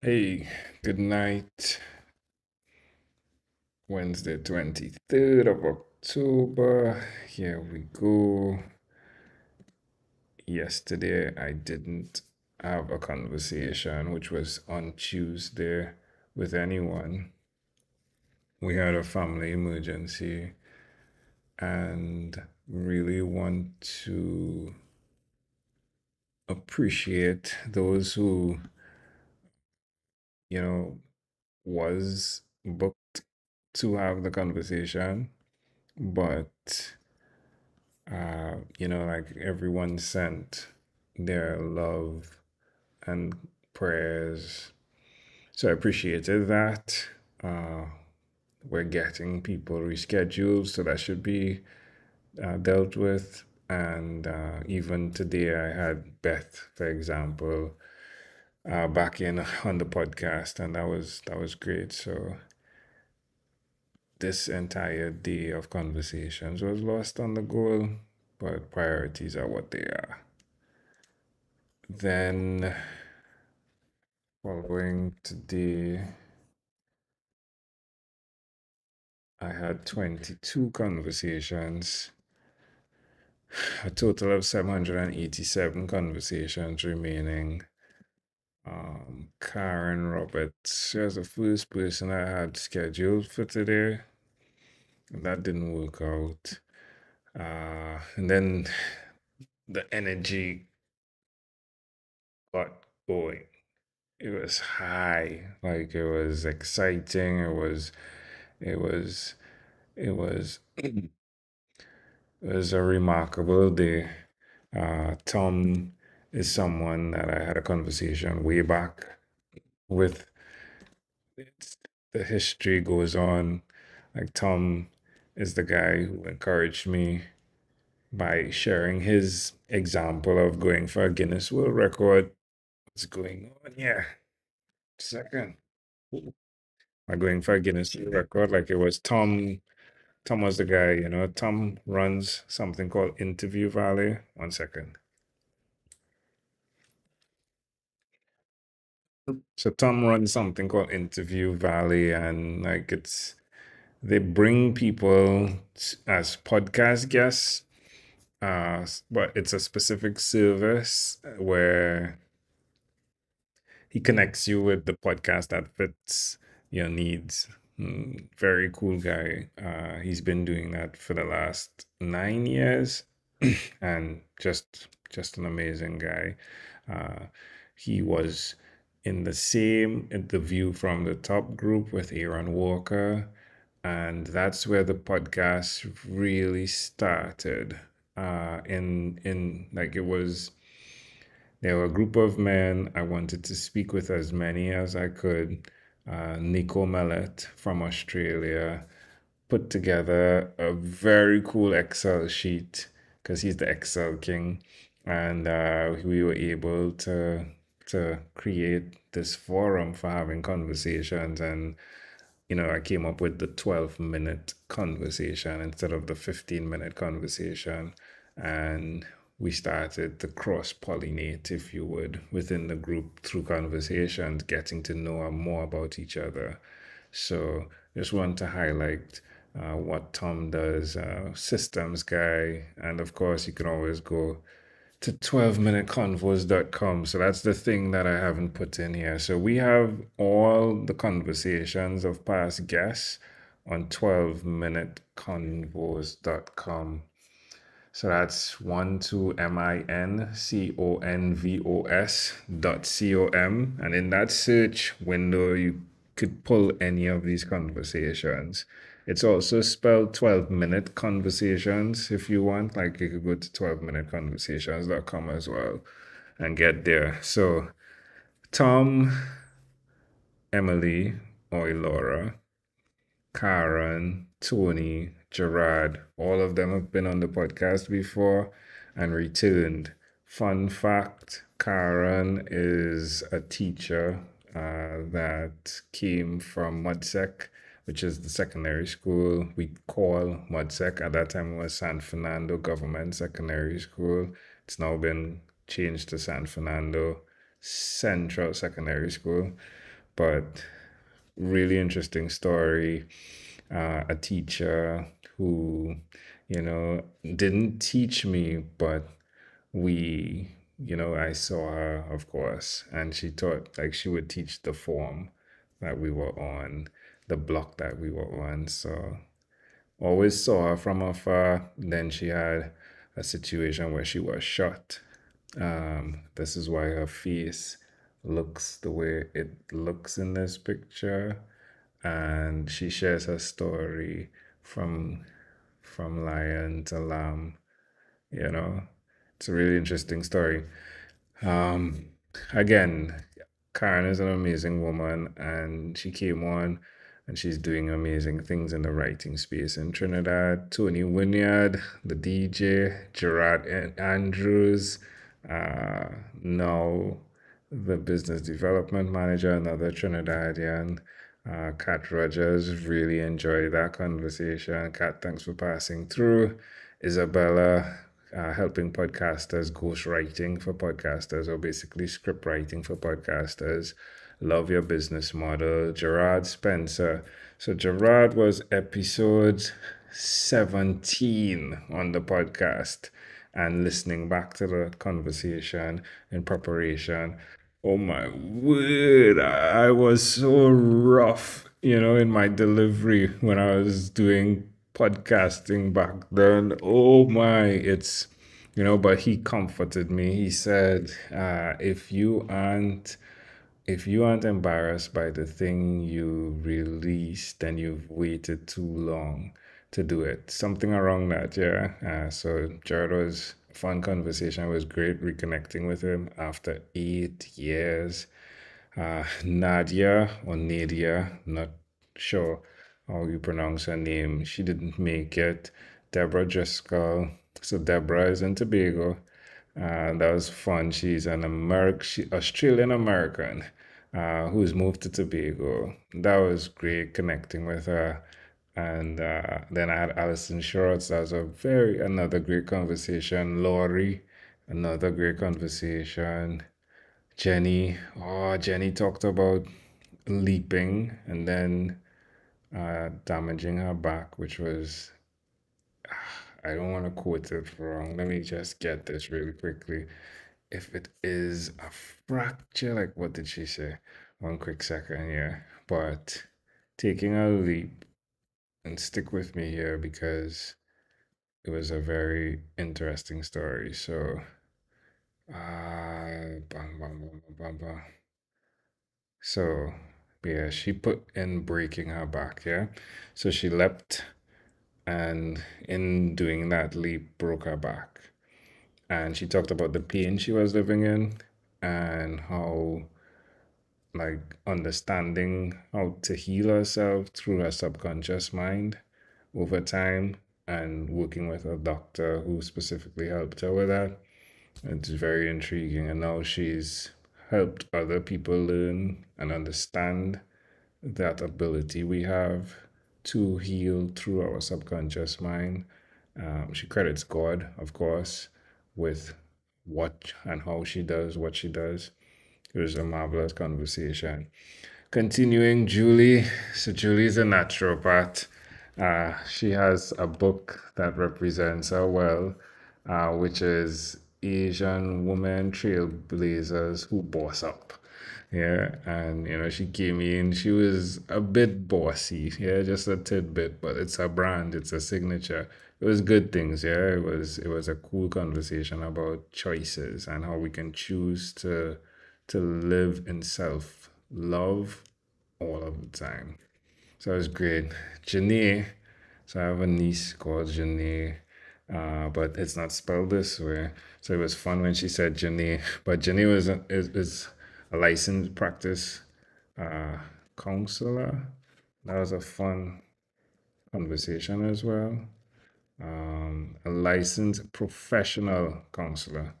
Hey, good night. Wednesday, 23rd of October. Here we go. Yesterday, I didn't have a conversation, which was on Tuesday, with anyone. We had a family emergency and really want to appreciate those who, you know, was booked to have the conversation, but like everyone sent their love and prayers. So I appreciated that. Uh, we're getting people rescheduled, so that should be dealt with. And even today, I had Beth, for example, back in on the podcast, and that was great. So this entire day of conversations was lost on the goal, but priorities are what they are. Then, following today, I had 22 conversations, a total of 787 conversations remaining. Karen Roberts, she was the first person I had scheduled for today. That didn't work out. And then the energy got going. It was high, like it was exciting. It was, it was It was a remarkable day. Tom is someone that I had a conversation way back with. It's, the history goes on. Like, Tom is the guy who encouraged me by sharing his example of going for a Guinness World Record. What's going on here? Second. By going for a Guinness World Record, like it was Tom. Tom was the guy, Tom runs something called Interview Valley. One second. So Tom runs something called Interview Valley, and like they bring people as podcast guests, but it's a specific service where he connects you with the podcast that fits your needs. Very cool guy. He's been doing that for the last 9 years, and just an amazing guy. Uh, he was in the same interview from the top group with Aaron Walker, and that's where the podcast really started. In like it was There were a group of men. I wanted to speak with as many as I could. Nico Mellet from Australia put together a very cool Excel sheet because he's the Excel king, and we were able to create this forum for having conversations. And I came up with the 12-minute conversation instead of the 15-minute conversation. And we started to cross pollinate, if you would, within the group through conversations, getting to know more about each other. So just want to highlight what Tom does, systems guy. And of course, you can always go to 12minuteconvos.com. So that's the thing that I haven't put in here. So we have all the conversations of past guests on 12minuteconvos.com. So that's 12minconvos.com. And in that search window, you could pull any of these conversations. It's also spelled 12-minute conversations if you want. Like you could go to 12minuteconversations.com as well and get there. So Tom, Emily, or Laura, Karen, Tony, Gerard, all of them have been on the podcast before and returned. Fun fact, Karen is a teacher that came from MUDSEC, which is the secondary school we call MUDSEC. At that time, it was San Fernando Government Secondary School. It's now been changed to San Fernando Central Secondary School. but really interesting story. A teacher who, you know, didn't teach me, but we, I saw her, of course, and she taught, like, she would teach the form that we were on, the block that we were on. So always saw her from afar. Then she had a situation where she was shot. This is why her face looks the way it looks in this picture. And she shares her story from lion to lamb, you know. It's a really interesting story. Um, Again, Karen is an amazing woman, and she came on and she's doing amazing things in the writing space in Trinidad. Tony Wynyard, the DJ, Gerard Andrews, uh, now the business development manager, another Trinidadian. Kat Rogers, really enjoyed that conversation. Kat, thanks for passing through. Isabella, helping podcasters, ghost writing for podcasters, or basically script writing for podcasters. Love your business model. Gerard Spencer. So, Gerard was episode 17 on the podcast, and listening back to the conversation in preparation. Oh my word, I was so rough, in my delivery when I was doing podcasting back then. Oh my, but he comforted me. He said, if you aren't embarrassed by the thing you released, then you've waited too long to do it. Something around that, yeah. So Jared was a fun conversation. It was great reconnecting with him after 8 years. Nadia or Nadia, not sure how you pronounce her name. She didn't make it. Deborah Driscoll. So Deborah is in Tobago. That was fun. She's an Australian American who's moved to Tobago. That was great connecting with her. And then I had Alison Shorts. That was another great conversation. Laurie, another great conversation. Jenny, oh, Jenny talked about leaping and then damaging her back, which was, I don't want to quote it wrong. Let me just get this really quickly. If it is a fracture, like what did she say? One quick second here. But taking a leap, and stick with me here because it was a very interesting story. So, bam, bam, bam, bam, bam. So, yeah, she put in breaking her back, yeah. So she leapt and in doing that leap broke her back. And she talked about the pain she was living in and how, like, understanding how to heal herself through her subconscious mind over time and working with a doctor who specifically helped her with that. It's very intriguing. And now she's helped other people learn and understand that ability we have to heal through our subconscious mind. She credits God, of course, with what and how she does what she does. It was a marvelous conversation. Continuing, Julie. So, Julie's a naturopath. She has a book that represents her well, which is Asian Women Trailblazers Who Boss Up. Yeah, and she came in, she was a bit bossy, yeah, just a tidbit, but it's a brand, it's a signature. It was good things, yeah. It was a cool conversation about choices and how we can choose to live in self love all of the time. So it was great. Janae, so I have a niece called Janae, but it's not spelled this way. So it was fun when she said Janae, but Janae is a licensed practice uh, counselor. That was a fun conversation as well. A licensed professional counselor.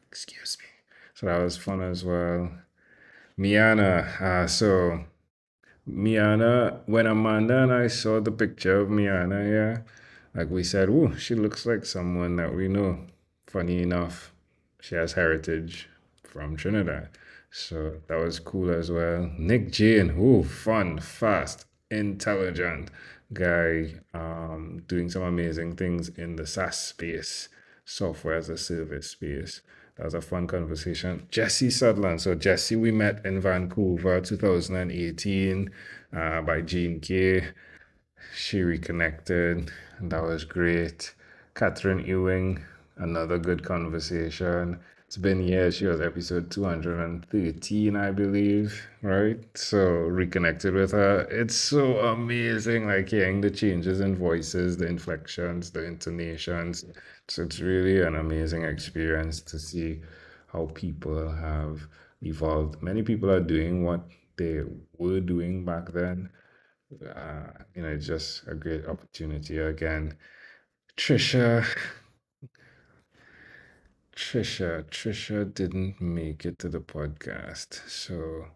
Excuse me. So that was fun as well. Miana, Miana, when Amanda and I saw the picture of Miana, yeah, like we said, oh, she looks like someone that we know. Funny enough, she has heritage from Trinidad. So that was cool as well. Nick Jane, who fun, fast, intelligent guy, doing some amazing things in the SaaS space, software as a service space. That was a fun conversation. Jesse Sutherland. So Jesse, we met in Vancouver, 2018, by Gene K. She reconnected, and that was great. Catherine Ewing, another good conversation. It's been years. She was episode 213, I believe, right? So reconnected with her. It's so amazing, like hearing the changes in voices, the inflections, the intonations. So it's really an amazing experience to see how people have evolved. Many people are doing what they were doing back then, it's just a great opportunity again. Trisha, Trisha didn't make it to the podcast, so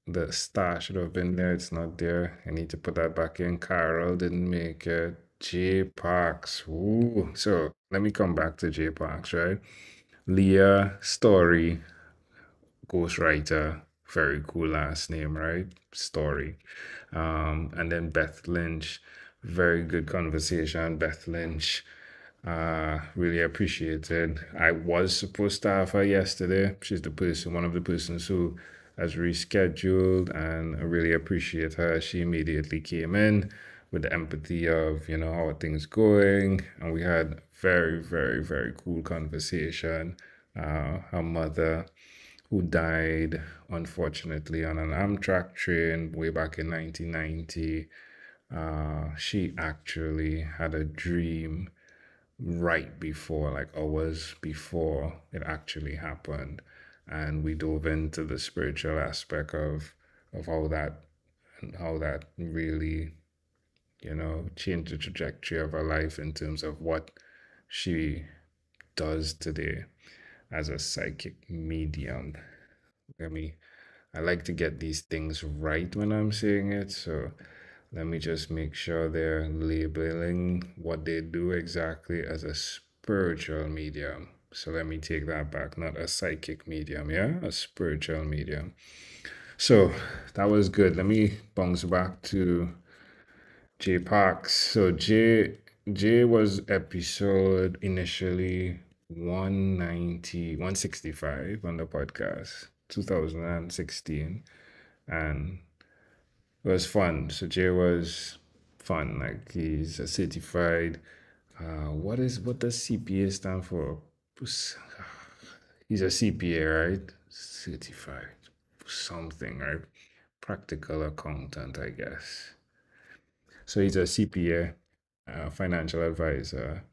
the star should have been there. It's not there. I need to put that back in. Carol didn't make it. J Parks, ooh. So let me come back to J Parks, right? Leah Story, ghostwriter, very cool last name, right? Story. And then Beth Lynch, very good conversation. Beth Lynch, really appreciated. I was supposed to have her yesterday. She's the person, one of the persons who has rescheduled, and I really appreciate her. She immediately came in with the empathy of, how are things going, and we had very, very, very cool conversation. Her mother, who died unfortunately on an Amtrak train way back in 1990. She actually had a dream right before, like hours before it actually happened. And we dove into the spiritual aspect of how that really, changed the trajectory of her life in terms of what she does today as a psychic medium. I mean, I like to get these things right when I'm saying it, so let me just make sure they're labeling what they do exactly as a spiritual medium. So let me take that back, not a psychic medium, yeah? A spiritual medium. So that was good. Let me bounce back to J Parks. So J was episode initially 165 on the podcast, 2016. And it was fun. So Jay was fun. Like he's a certified. What does CPA stand for? He's a CPA, right? Certified something, right? Practical accountant, I guess. So he's a CPA, financial advisor,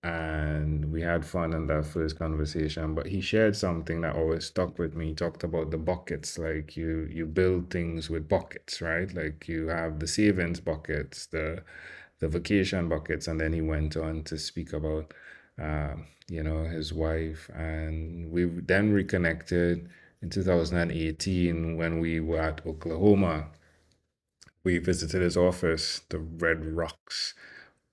and we had fun in that first conversation. But he shared something that always stuck with me. He talked about the buckets, like you build things with buckets, right? Like you have the savings buckets, the vacation buckets, and then he went on to speak about his wife, and we then reconnected in 2018 when we were at Oklahoma. We visited his office, the Red Rocks,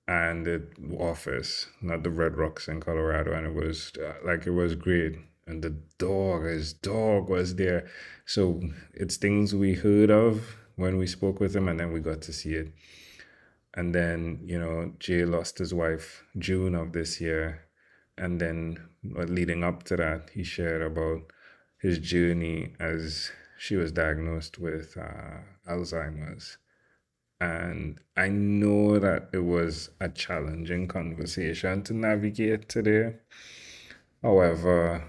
and the office, not the Red Rocks in Colorado, and it was it was great. And his dog was there. So it's things we heard of when we spoke with him, and then we got to see it. And then, Jay lost his wife June of this year. And then leading up to that, he shared about his journey as she was diagnosed with Alzheimer's. And I know that it was a challenging conversation to navigate today. However,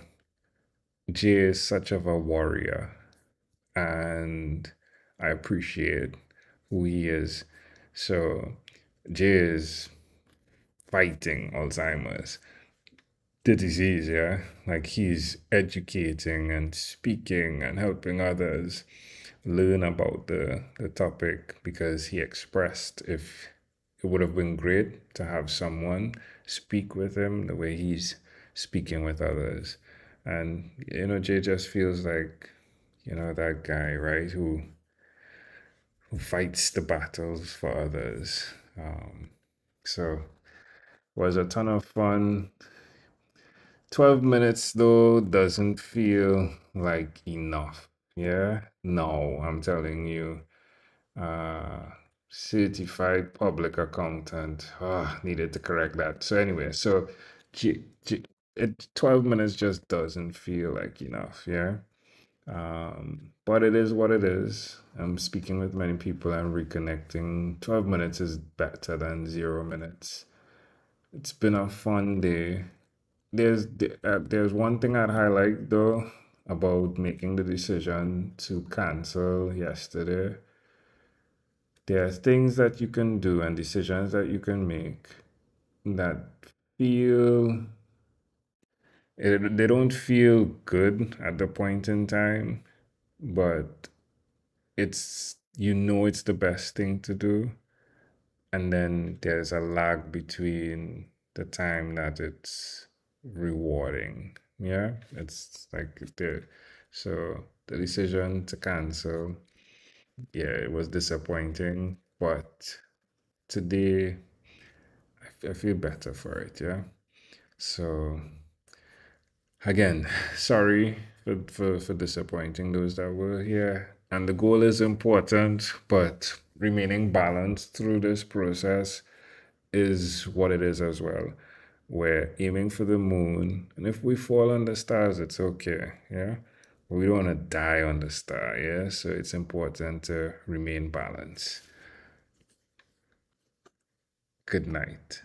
Jay is such of a warrior, and I appreciate who he is. So, Jay is fighting Alzheimer's, the disease, yeah? Like he's educating and speaking and helping others learn about the topic, because he expressed if it would have been great to have someone speak with him the way he's speaking with others. And, Jay just feels like, that guy, right? Who fights the battles for others. So it was a ton of fun. 12 minutes though doesn't feel like enough. Yeah? No, I'm telling you. Uh, certified public accountant. Needed to correct that. So anyway, so G, G, 12 minutes just doesn't feel like enough. Yeah? But it is what it is. I'm speaking with many people and reconnecting. 12 minutes is better than 0 minutes. It's been a fun day. There's one thing I'd highlight though about making the decision to cancel yesterday. There are things that you can do and decisions that you can make that feel they don't feel good at the point in time, but it's it's the best thing to do, and then there's a lag between the time that it's rewarding. Yeah, it's like the decision to cancel, yeah, it was disappointing, but today I feel better for it. Yeah. So again, sorry for disappointing those that were here. And the goal is important, but remaining balanced through this process is what it is as well. We're aiming for the moon, and if we fall on the stars, it's okay. Yeah. We don't want to die on the star. Yeah. So it's important to remain balanced. Good night.